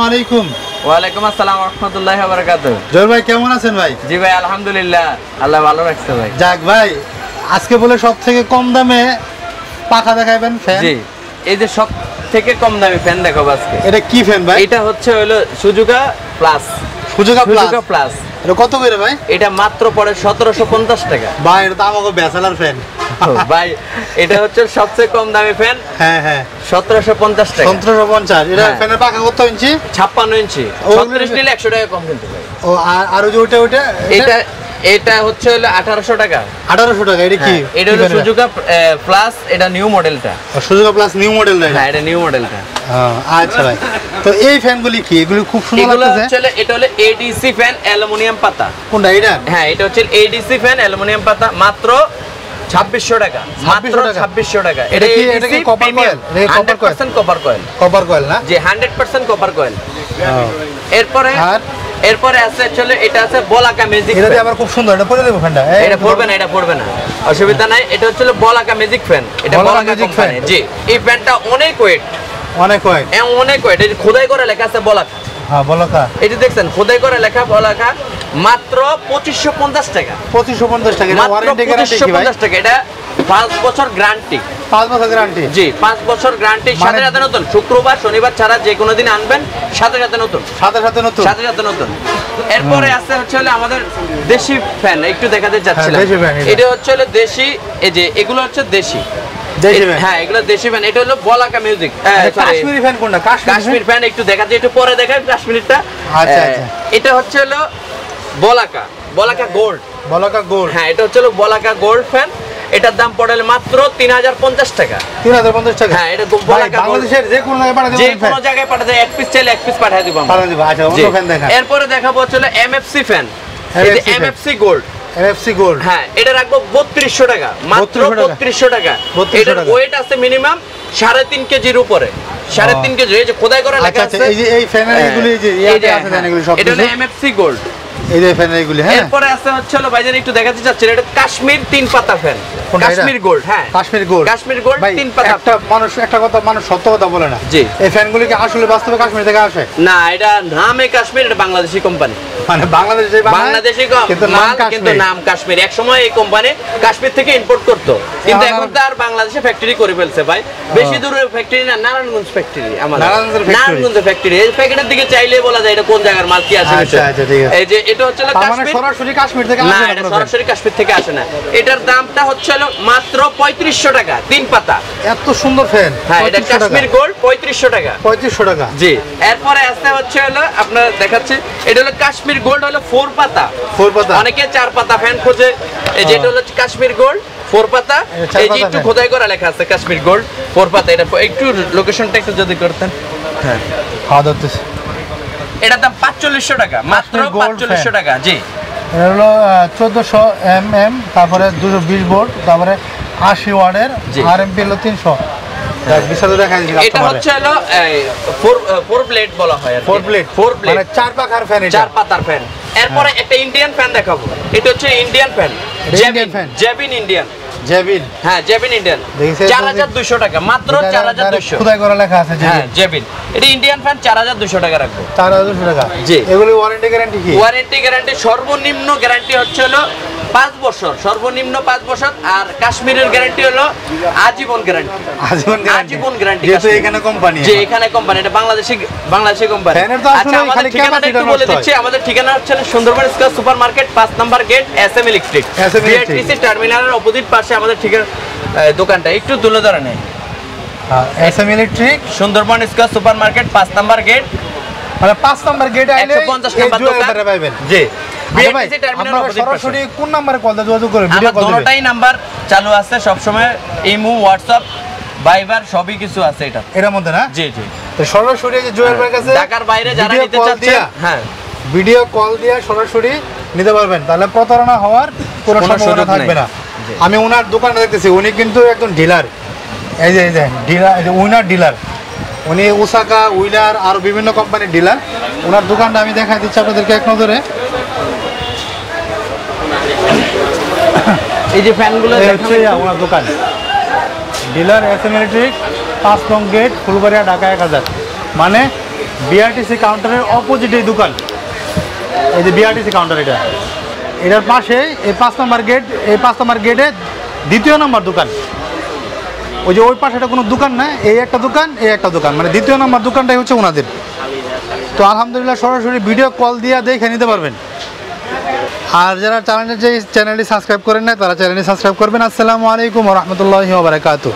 আলাইকুম। ওয়ালাইকুম আসসালাম ওয়া রাহমাতুল্লাহি ওয়া বারাকাতুহু। জয় ভাই কেমন আছেন ভাই? জি ভাই আলহামদুলিল্লাহ, আল্লাহ ভালো রাখছে ভাই। যাক ভাই, আজকে বলে সবথেকে কম দামে পাখা দেখাবেন ফ্যান। জি, এই যে সব থেকে কম দামি ফ্যান দেখাবো আজকে। এটা কি ফ্যান ভাই? এটা হলো সুজুকা প্লাস। সুজুকা প্লাস। এটা কত করে ভাই? এটা মাত্র পড়ে 1750 টাকা। ভাই এটা তো আমাকে ব্যাচেলার ফ্যান। ভাই এটা হচ্ছে সবচেয়ে কম দামি ফ্যান। হ্যাঁ হ্যাঁ, 1750 টাকা। 1750। এটা ফ্যানের পাখা কত ইঞ্চি? 56 ইঞ্চি। 36 নিলে 100 টাকা কম কিন্তু ভাই। ও আর ওই যে ওটা এটা হচ্ছে 1800 টাকা। 1800 টাকা। এটা কি? এটা হলো সুজুকা প্লাস, এটা নিউ মডেলটা। সুজুকা প্লাস নিউ মডেল। হ্যাঁ, এটা নিউ মডেলটা। আচ্ছা ভাই, তো এই ফ্যানগুলি কি? এগুলো খুব সুন্দর লাগতেছে। এটা হলো এডিসি ফ্যান অ্যালুমিনিয়াম পাতা। কোনটা এটা? হ্যাঁ, এটা হচ্ছে এডিসি ফ্যান অ্যালুমিনিয়াম পাতা, মাত্র 2600 টাকা। মাত্র 2600 টাকা। এটা কি copper coil? 100% copper coil. Copper coil না? জি, 100% কপার কয়েল। এরপরে আছে এটা আছে বলাকা ম্যাজিক। এটা দিয়ে আবার খুব সুন্দর। এটা পরে দেব ফ্যানটা। এটা পড়বে না, অসুবিধা নাই। এটা হচ্ছে বলাকা ম্যাজিক ফ্যান। এটা বলাকা কোম্পানি। জি, এই ফ্যানটা অনেক ওয়েট। অনেক ওয়েট। এই খোদাই করে লেখা আছে বলাকা। হ্যাঁ, বলাকা। এই যে দেখছেন খোদাই করে লেখা বলাকা, মাত্র 2550 টাকা। 2550 টাকা। এটা ওয়ারেন্টি গ্যারান্টি কি ভাই? 2550 টাকা। এটা 5 বছর গ্যারান্টি। 5 বছর গ্যারান্টি? জি, 5 বছর গ্যারান্টি। সাথে সাথে নতুন। শুক্রবার শনিবার ছাড়া যে কোনো দিন আনবেন, সাথে সাথে নতুন। এরপরে আছে আমাদের দেশি ফ্যান। একটু দেখাতে যাচ্ছিলাম। এটা হচ্ছে দেশি। এই যে এগুলো হচ্ছে দেশি। হ্যাঁ, এগুলো দেশি ফ্যান। এটা হলো বলাকা মিউজিক। কাশ্মীরি ফ্যান কোনটা? কাশ্মীর ফ্যান। একটু দেখাচ্ছি, একটু পরে দেখাই কাশ্মীরটা। আচ্ছা আচ্ছা। এটা হচ্ছে বলাকা গোল্ড। বলাকা গোল্ড। হ্যাঁ, এটা হচ্ছে বলাকা গোল্ড ফ্যান। এটার দাম পড়ে মাত্র 3050 টাকা। 3050 টাকা? হ্যাঁ, এটা বলাকা বাংলাদেশের যে কোনো জায়গায় পাঠাতে পারবেন? যে কোনো জায়গায় পাঠাতে, এক পিস চাইলে এক পিস পাঠিয়ে দিব আমরা। আচ্ছা, অন্য ফ্যান দেখা। এরপরে দেখাবো এমএফসি ফ্যান। এই যে এমএফসি গোল্ড। হ্যাঁ, এটা রাখবো 3200 টাকা। মাত্র 3200 টাকা। এটার ওয়েট আছে মিনিমাম 3.5 কেজির উপরে। 3.5 কেজি। এই যে খোদাই করা লেখা আছে। এই যে এই ফ্যানের এগুলি যে ইয়াতে আছে দেন, এগুলি সব এটা হলো এমএফসি গোল্ড। এই যে ফ্যানের এগুলি। হ্যাঁ, এরপরে আছে ভাইজান একটু দেখাতে চাচ্ছি, এটা কাশ্মীর 3 পাতা ফ্যান। কাশ্মীর গোল্ড। হ্যাঁ, কাশ্মীর গোল্ড 3 পাতা। একটা কথা মানুষ সত্য কথা বলে না। জি, এই ফ্যানগুলি কি আসলে বাস্তবে কাশ্মীর থেকে আসে? না, এটা নামে কাশ্মীর, এটা বাংলাদেশি কোম্পানি। মানে বাংলাদেশি কিন্তু নাম কাশ্মীর। এক সময় এই কোম্পানি কাশ্মীর থেকে ইম্পোর্ট করতো, কিন্তু এখন তো আর বাংলাদেশে ফ্যাক্টরি করে ফেলছে ভাই। বেশি দূরে ফ্যাক্টরি না, নারায়ণগঞ্জ ফ্যাক্টরি। আমাদের নারায়ণগঞ্জ ফ্যাক্টরি। এই প্যাকেটের দিকে চাইলে বলা যায় এটা কোন জায়গার মাল কি আছে। এই যে এটা হচ্ছে কাশ্মীর। সরাসরি কাশ্মীর থেকে আসে না? এটা সরাসরি কাশ্মীর থেকে আসে না। এটার দামটা হচ্ছে মাত্র 3500 টাকা। 3 পাতা। এত সুন্দর ফ্যান। হ্যাঁ, এটা কাশ্মীর গোল্ড 3500 টাকা। 3500 টাকা। জি। এরপরে আসতে হচ্ছে আপনার দেখাচ্ছি, এটা হলো কাশ্মীর গোল্ড, হলো 4 পাতা। অনেকে 4 পাতা ফ্যান খোঁজে। এই যেটা হলো কাশ্মীর গোল্ড 4 পাতা। এই যে একটু খোদাই করা লেখা আছে কাশ্মীর গোল্ড 4 পাতা। এটা একটু লোকেশনটা একটু যদি করতেন। হ্যাঁ, এটার দাম 4500 টাকা। মাত্র 4500 টাকা। জি, এটা হলো 1400 mm, তারপরে 220 ভোল্ট, তারপরে 80 ওয়াটের, আরএমপি হলো 300। এটা হচ্ছে 4 ব্লেড বলা হয়। 4 ব্লেড মানে 4 পাখার ফ্যান। 4 পাতার ফ্যান। এরপরে একটা ইন্ডিয়ান ফ্যান দেখাবো। এটা হচ্ছে ইন্ডিয়ান ফ্যান। জেবিন ইন্ডিয়ান। হ্যাঁ, জেবিন ইন্ডিয়ান। 4200 টাকা। মাত্র 4200। খোদাই করা লেখা আছে জেবিন। এটা ইন্ডিয়ান ফ্যান 4200 টাকা রাখবো। 4200 টাকা। জি। এগুলো ওয়ারেন্টি গ্যারান্টি কি? ওয়ারেন্টি গ্যারান্টি সর্বনিম্ন গ্যারান্টি হচ্ছে 5 বছর, সর্বনিম্ন 5 বছর। আর কাশ্মীরের গ্যারান্টি হলো আজীবন গ্যারান্টি। আজীবন গ্যারান্টি। যেহেতু এখানে কোম্পানি। যে এখানে কোম্পানি, এটা বাংলাদেশি কোম্পানি। আচ্ছা, আমাদের ঠিকানাটা একটু বলে দিচ্ছি। আমাদের ঠিকানা হচ্ছে সুন্দরবন স্কয়ার সুপার মার্কেট, 5 নম্বর গেট, এসএম ইলেকট্রিক। বিআরটিসি টার্মিনালের অপোজিট পাশে আমাদের দোকানটা। একটু তুলে ধরে নেই। SM electric, Sundarban square super market, 5 নম্বর গেট। মানে 5 নম্বর গেট আইলে 150 নম্বর দোকান পাবেন। জি। বিআরটিসি টার্মিনাল অপোজিট পাশে। সরাসরি কোন নম্বরে কল দিয়ে যোগাযোগ করবেন? ভিডিও কল দিবেন। দুটোটাই নাম্বার চালু আছে সব সময়। ইমো, হোয়াটসঅ্যাপ, ভাইবার সবই কিছু আছে এর মধ্যে না? জি জি। তো সরাসরি যে জুয়েল ভাইয়ের কাছে ঢাকার বাইরে যারা নিতে চাচ্ছেন, হ্যাঁ, ভিডিও কল দিয়ে সরাসরি নিতে পারবেন। তাহলে প্রতারণা হওয়ার কোনো সম্ভাবনা থাকবে না। আমি ওনার দোকানে দেখতেছি, উনি কিন্তু একজন ডিলার। এই যে ডিলার, উইনার ডিলার। উনি ওসাকা, উইনার আর বিভিন্ন কোম্পানির ডিলার। ওনার দোকানটা আমি দেখাই দিচ্ছি আপনাদেরকে এক নজরে। এই যে ফ্যানগুলো হচ্ছে ওনার দোকান। ডিলার এসএম ইলেকট্রিক, 5 নং গেট, ফুলবাড়িয়া, ঢাকা 1000। মানে বিআরটিসি কাউন্টারের অপোজিটে দোকান, এই যে বিআরটিসি কাউন্টার, এটার পাশে এই 5 নম্বর গেট, এই 5 নম্বর গেটে 2য় নম্বর দোকান। ওই যে ওই পাশে এটা কোনো দোকান না, এই একটা দোকান, এই একটা দোকান, মানে 2য় নম্বর দোকানটাই হচ্ছে ওনাদের। তো আলহামদুলিল্লাহ সরাসরি ভিডিও কল দিয়ে দেখে নিতে পারবেন। আর যারা চ্যানেলটি সাবস্ক্রাইব করেন না তারা চ্যানেলটি সাবস্ক্রাইব করবেন। আসসালামু আলাইকুম ওয়া রাহমাতুল্লাহি ওয়া বারাকাতুহু।